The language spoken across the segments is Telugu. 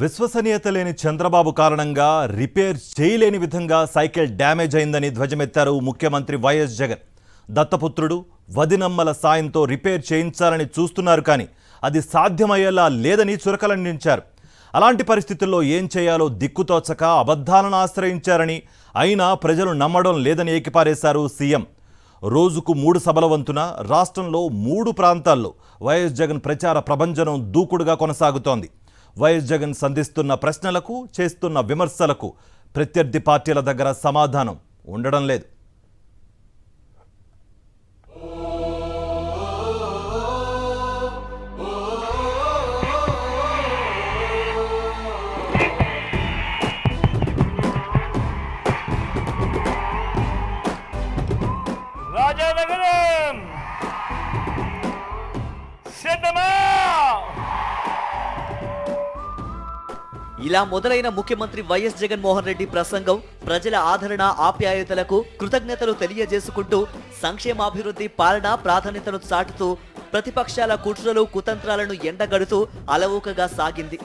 విశ్వసనీయత లేని చంద్రబాబు కారణంగా రిపేర్ చేయలేని విధంగా సైకిల్ డ్యామేజ్ అయిందని ధ్వజమెత్తారు ముఖ్యమంత్రి వైఎస్ జగన్. దత్తపుత్రుడు వదినమ్మల సాయంతో రిపేర్ చేయించాలని చూస్తున్నారు, కానీ అది సాధ్యమయ్యేలా లేదని చురకలండించారు. అలాంటి పరిస్థితుల్లో ఏం చేయాలో దిక్కుతోచక అబద్ధాలను ఆశ్రయించారని, అయినా ప్రజలు నమ్మడం లేదని ఏకిపారేశారు సీఎం. రోజుకు 3 సభల వంతున రాష్ట్రంలో 3 ప్రాంతాల్లో వైఎస్ జగన్ ప్రచార ప్రభంజనం దూకుడుగా కొనసాగుతోంది. వైఎస్ జగన్ సంధిస్తున్న ప్రశ్నలకు, చేస్తున్న విమర్శలకు ప్రత్యర్థి పార్టీల దగ్గర సమాధానం ఉండడం లేదు. రాజానగరం సిద్ధమా? ఇలా మొదలైన ముఖ్యమంత్రి వైఎస్ జగన్మోహన్ రెడ్డి ప్రసంగం ప్రజల ఆదరణ, ఆప్యాయతలకు కృతజ్ఞతలు తెలియజేసుకుంటూ సంక్షేమాభివృద్ధి, పాలన ప్రాధాన్యతను చాటుతూ ప్రతిపక్షాల కుట్రలు, కుతంత్రాలను ఎండగడుతూ అలవోకగా సాగింది.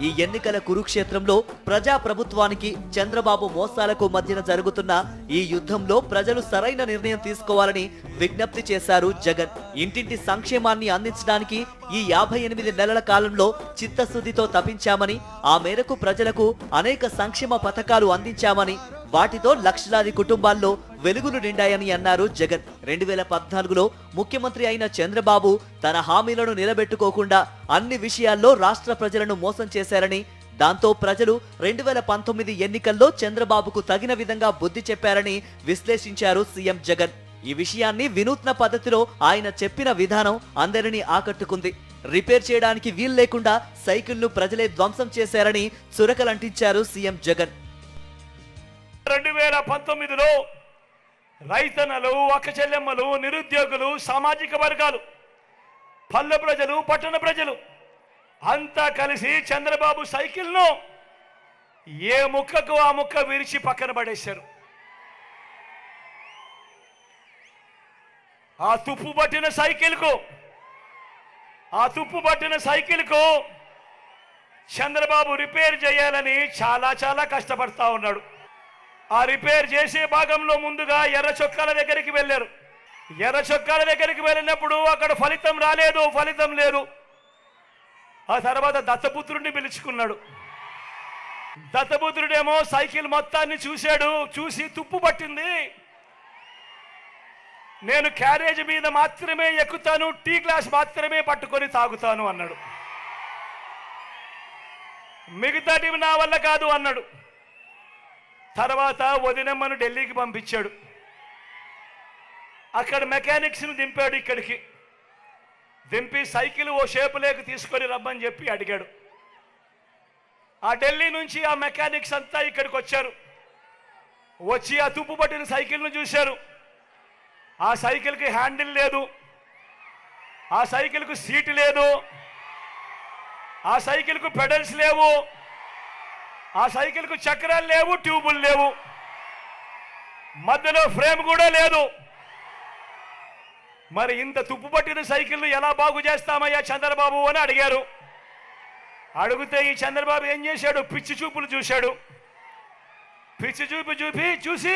ఈ ఎన్నికల కురుక్షేత్రంలో ప్రజాప్రభుత్వానికి, చంద్రబాబు మోసాలకు మధ్యన జరుగుతున్న ఈ యుద్ధంలో ప్రజలు సరైన నిర్ణయం తీసుకోవాలని విజ్ఞప్తి చేశారు జగన్. ఇంటింటి సంక్షేమాన్ని అందించడానికి ఈ 58 నెలల కాలంలో చిత్తశుద్ధితో తపించామని, ఆ మేరకు ప్రజలకు అనేక సంక్షేమ పథకాలు అందించామని, వాటితో లక్షలాది కుటుంబాల్లో వెలుగులు నిండాయని అన్నారు జగన్. 2014లో ముఖ్యమంత్రి అయిన చంద్రబాబు తన హామీలను నిలబెట్టుకోకుండా అన్ని విషయాల్లో రాష్ట్ర ప్రజలను మోసం చేశారని, దాంతో ప్రజలు 2019 ఎన్నికల్లో చంద్రబాబుకు తగిన విధంగా బుద్ధి చెప్పారని విశ్లేషించారు సీఎం జగన్. ఈ విషయాన్ని వినూత్న పద్ధతిలో ఆయన చెప్పిన విధానం అందరినీ ఆకట్టుకుంది. రిపేర్ చేయడానికి వీలు లేకుండా సైకిల్ను ప్రజలే ధ్వంసం చేశారని చురకలంటించారు సీఎం జగన్. 2019లో రైతన్నలు, అక్కచెల్లెమ్మలు, నిరుద్యోగులు, సామాజిక వర్గాలు, పల్లె ప్రజలు, పట్టణ ప్రజలు అంతా కలిసి చంద్రబాబు సైకిల్ను ఏ ముక్కకు ఆ ముక్క విరిచి పక్కన పడేశారు. ఆ తుప్పు పట్టిన సైకిల్కు చంద్రబాబు రిపేర్ చేయాలని చాలా కష్టపడతా ఉన్నాడు. ఆ రిపేర్ చేసే భాగంలో ముందుగా ఎర్ర చొక్కాల దగ్గరికి వెళ్ళారు. ఎర్ర చొక్కాల దగ్గరికి వెళ్ళినప్పుడు అక్కడ ఫలితం లేదు. ఆ తర్వాత దత్తపుత్రుడిని పిలుచుకున్నాడు. దత్తపుత్రుడేమో సైకిల్ మొత్తాన్ని చూసి తుప్పు పట్టింది, నేను క్యారేజ్ మీద మాత్రమే ఎక్కుతాను, టీ గ్లాస్ మాత్రమే పట్టుకొని తాగుతాను అన్నాడు. మిగతాటివి నా వల్ల కాదు అన్నాడు. తర్వాత వదినమ్మను ఢిల్లీకి పంపించాడు. అక్కడ మెకానిక్స్ను దింపాడు. ఇక్కడికి దింపి సైకిల్ ఓ షేపులేక తీసుకొని రమ్మని చెప్పి అడిగాడు. ఆ ఢిల్లీ నుంచి ఆ మెకానిక్స్ అంతా ఇక్కడికి వచ్చారు. వచ్చి ఆ తుప్పు పట్టిన సైకిల్ను చూశారు. ఆ సైకిల్కి హ్యాండిల్ లేదు, ఆ సైకిల్కు సీట్ లేదు, ఆ సైకిల్కు పెడల్స్ లేవు, ఆ సైకిల్కు చక్రాలు లేవు, ట్యూబులు లేవు, మధ్యలో ఫ్రేమ్ కూడా లేదు. మరి ఇంత తుప్పు పట్టిన సైకిల్ను ఎలా బాగు చేస్తామయ్యా చంద్రబాబు అని అడిగారు. అడిగితే ఈ చంద్రబాబు ఏం చేశాడు? పిచ్చి చూపులు చూశాడు. పిచ్చి చూసి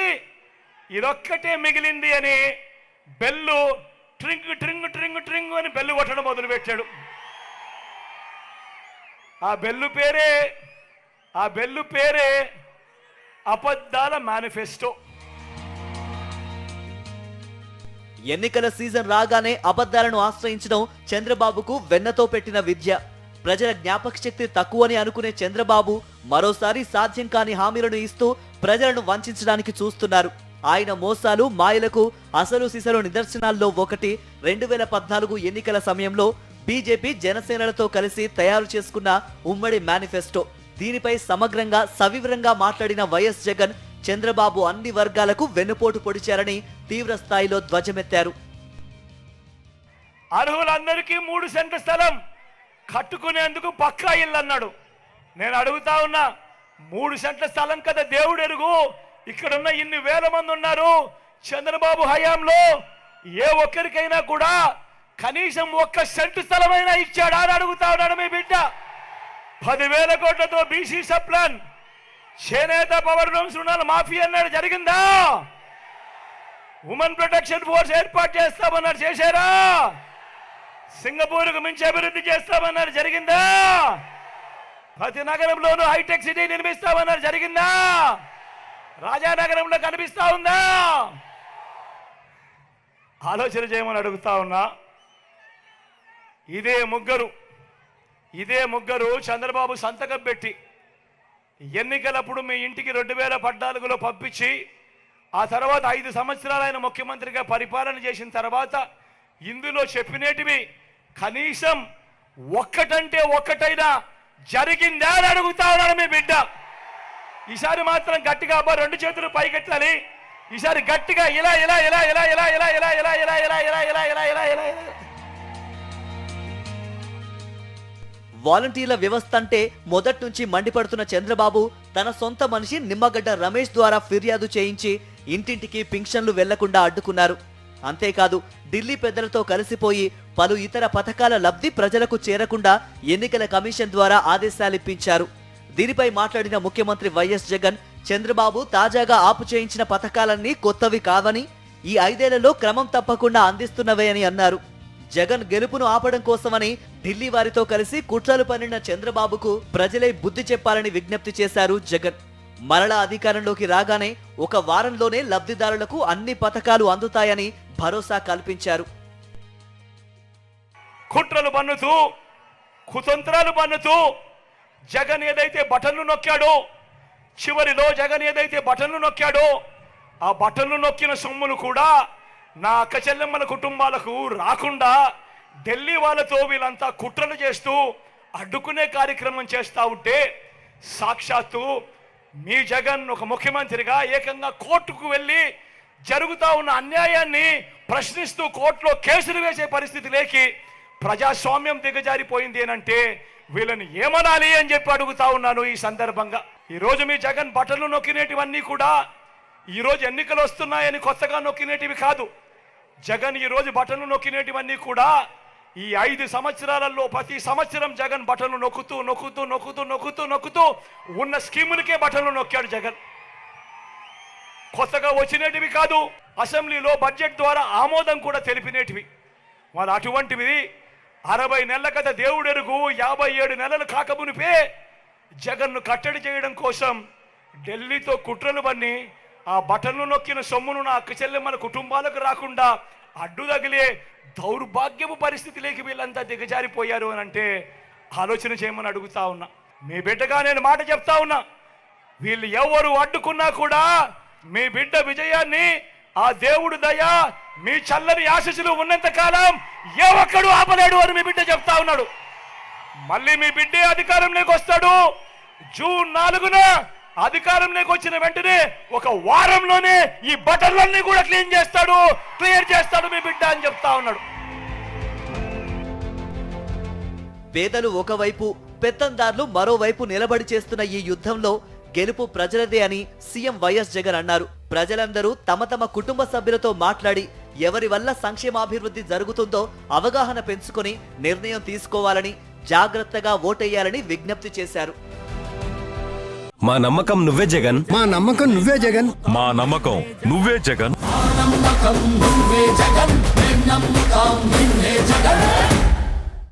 ఇదొక్కటే మిగిలింది అని బెల్లు ట్రింగ్ ట్రింగ్ ట్రింగ్ ట్రింగ్ అని బెల్లు కొట్టడం మొదలుపెట్టాడు. ఆ బెల్లు పేరే అబద్ధాల మేనిఫెస్టో. ఎన్నికల సీజన్ రాగానే అబద్ధాలను ఆశ్రయించడం చంద్రబాబుకు వెన్నతో పెట్టిన విద్య. ప్రజల జ్ఞాపక శక్తి తక్కువని అనుకునే చంద్రబాబు మరోసారి సాధ్యం కాని హామీలను ఇస్తూ ప్రజలను వంచడానికి చూస్తున్నారు. ఆయన మోసాలు, మాయలకు అసలు సిసలు నిదర్శనాల్లో ఒకటి 2014 ఎన్నికల సమయంలో బీజేపీ, జనసేనలతో కలిసి తయారు చేసుకున్న ఉమ్మడి మేనిఫెస్టో. దీనిపై సమగ్రంగా, సవివరంగా మాట్లాడిన వైఎస్ జగన్ చంద్రబాబు అన్ని వర్గాలకు వెన్నుపోటు పొడిచారని తీవ్ర స్థాయిలో ధ్వజమెత్తారు. అర్హులందరికీ 3 సెంట్ల స్థలం కట్టుకునేందుకు పక్కా ఇల్లు అన్నాడు. నేను అడుగుతా ఉన్నా, 3 సెంట్ల స్థలం కదా దేవుడు ఎరుగు. ఇక్కడున్న ఇన్ని వేల మంది ఉన్నారు. చంద్రబాబు హయాంలో ఏ ఒక్కరికైనా కూడా కనీసం 1 సెంటు స్థలమైనా ఇచ్చాడా అని అడుగుతా ఉన్నాడు మీ బిడ్డ. 10,000 కోట్లతో బీసీ సప్లాన్, చేనేత పవర్ లూమ్స్ రుణాల మాఫీ అన్నాడు, జరిగిందా? ఉమెన్ ప్రొటెక్షన్ ఫోర్స్ ఏర్పాటు చేస్తామన్నారు, చేశారా? సింగపూర్కు మించి అభివృద్ధి చేస్తామన్నారు, జరిగిందా? ప్రతి నగరంలోనూ హైటెక్ సిటీ నిర్మిస్తామన్నారు, జరిగిందా? రాజానగరంలో కనిపిస్తా ఉందా? ఆలోచన చేయమని అడుగుతా ఉన్నా. ఇదే ముగ్గురు చంద్రబాబు సంతకం పెట్టి ఎన్నికలప్పుడు మీ ఇంటికి 2014లో పంపించి ఆ తర్వాత 5 సంవత్సరాలు ఆయన ముఖ్యమంత్రిగా పరిపాలన చేసిన తర్వాత ఇందులో చెప్పినేటివి కనీసం ఒక్కటంటే ఒక్కటైనా జరిగిందా అని అడుగుతా ఉన్నాడు మీ బిడ్డ. ఈసారి మాత్రం గట్టిగా అబ్బా 2 చేతులు పైకెత్తాలి. ఈసారి గట్టిగా ఇలా ఇలా ఇలా ఇలా ఇలా ఇలా ఇలా ఇలా ఇలా ఇలా ఇలా ఇలా ఇలా ఇలా ఇలా. వాలంటీర్ల వ్యవస్థ అంటే మొదటి నుంచి మండిపడుతున్న చంద్రబాబు తన సొంత మనిషి నిమ్మగడ్డ రమేష్ ద్వారా ఫిర్యాదు చేయించి ఇంటింటికి పింఛన్లు వెళ్లకుండా అడ్డుకున్నారు. అంతేకాదు ఢిల్లీ పెద్దలతో కలిసిపోయి పలు ఇతర పథకాల లబ్ధి ప్రజలకు చేరకుండా ఎన్నికల కమిషన్ ద్వారా ఆదేశాలిప్పించారు. దీనిపై మాట్లాడిన ముఖ్యమంత్రి వైఎస్ జగన్ చంద్రబాబు తాజాగా ఆపు చేయించిన పథకాలన్నీ కొత్తవి కావని, ఈ 5 ఏళ్లలో క్రమం తప్పకుండా అందిస్తున్నవే అని అన్నారు. జగన్ గెలుపును ఆపడం కోసమని ఢిల్లీ వారితో కలిసి కుట్రలు పన్నిన చంద్రబాబుకు ప్రజలే బుద్ధి చెప్పాలని విజ్ఞప్తి చేశారు జగన్. మరలా అధికారంలోకి రాగానే 1 వారంలోనే లబ్ధిదారులకు అన్ని పథకాలు అందుతాయని భరోసా కల్పించారు. కుట్రలు పన్నుతూ కుతంత్రాలు పన్నుతూ జగన్ ఏదైతే బటన్లు నొక్కాడో, చివరిలో జగన్ ఏదైతే బటన్లు నొక్కాడో ఆ బటన్లు నొక్కిన సొమ్ములు కూడా నా అక్క చెల్లెమ్మల కుటుంబాలకు రాకుండా ఢిల్లీ వాళ్ళతో వీళ్ళంతా కుట్రలు చేస్తూ అడ్డుకునే కార్యక్రమం చేస్తూ ఉంటే సాక్షాత్తు మీ జగన్ ఒక ముఖ్యమంత్రిగా ఏకంగా కోర్టుకు వెళ్ళి జరుగుతూ ఉన్న అన్యాయాన్ని ప్రశ్నిస్తూ కోర్టులో కేసులు వేసే పరిస్థితి లేకి ప్రజాస్వామ్యం దిగజారిపోయింది ఏనంటే వీళ్ళని ఏమనాలి అని చెప్పి అడుగుతా ఉన్నాను. ఈ సందర్భంగా ఈరోజు మీ జగన్ బటన్లు నొక్కినేటివన్నీ కూడా ఈరోజు ఎన్నికలు వస్తున్నాయని కొత్తగా నొక్కినేటివి కాదు. జగన్ ఈరోజు బటన్లు నొక్కినేటివన్నీ కూడా ఈ 5 సంవత్సరాలలో ప్రతి సంవత్సరం జగన్ బటన్లు నొక్కుతూ నొక్కుతూ నొక్కుతూ నొక్కుతూ నొక్కుతూ ఉన్న స్కీములకే బటన్లు నొక్కాడు జగన్. కొత్తగా వచ్చినేటివి కాదు, అసెంబ్లీలో బడ్జెట్ ద్వారా ఆమోదం కూడా తెలిపినేటివి. వాళ్ళు అటువంటివి 60 నెలల కథ దేవుడెరుగు 57 నెలలు కాకమునిపే జగన్ను కట్టడి చేయడం కోసం ఢిల్లీతో కుట్రలు పన్ని ఆ బటన్లు నొక్కిన సొమ్మును నా అక్క చెల్లెమ్మల కుటుంబాలకు రాకుండా అడ్డు తగిలే దౌర్భాగ్యపు పరిస్థితిలోకి వీళ్ళంతా దిగజారిపోయారు అని అంటే ఆలోచన చేయమని అడుగుతా ఉన్నా. మీ బిడ్డగా నేను మాట చెప్తా ఉన్నా, వీళ్ళు ఎవరు అడ్డుకున్నా కూడా మీ బిడ్డ విజయాన్ని ఆ దేవుడు దయ మీ చల్లని ఆశీస్సులు ఉన్నంత కాలం ఏ ఒక్కడు ఆపలేడు అని మీ బిడ్డ చెప్తా ఉన్నాడు. మళ్ళీ మీ బిడ్డే అధికారంలోకి వస్తాడు. జూన్ 4న అధికారంలోకి వచ్చిన వెంటనే 1 వారంలోనే ఈ బటన్లన్నీ కూడా క్లియర్ చేస్తాడు మీ బిడ్డ అని చెప్తా ఉన్నాడు. పేదలు ఒకవైపు, పెత్తందార్లు మరోవైపు నిలబడి చేస్తున్న ఈ యుద్ధంలో గెలుపు ప్రజలదే అని సీఎం వైఎస్ జగన్ అన్నారు. ప్రజలందరూ తమ తమ కుటుంబ సభ్యులతో మాట్లాడి ఎవరి వల్ల సంక్షేమాభివృద్ధి జరుగుతుందో అవగాహన పెంచుకొని నిర్ణయం తీసుకోవాలని, జాగ్రత్తగా ఓటేయాలని విజ్ఞప్తి చేశారు. మా నమ్మకం నువ్వే జగన్, మా నమ్మకం నువ్వే జగన్, మా నమ్మకం నువ్వే జగన్. నమ్మకం నువ్వే జగన్, నమ్మకం నిన్నే జగన్.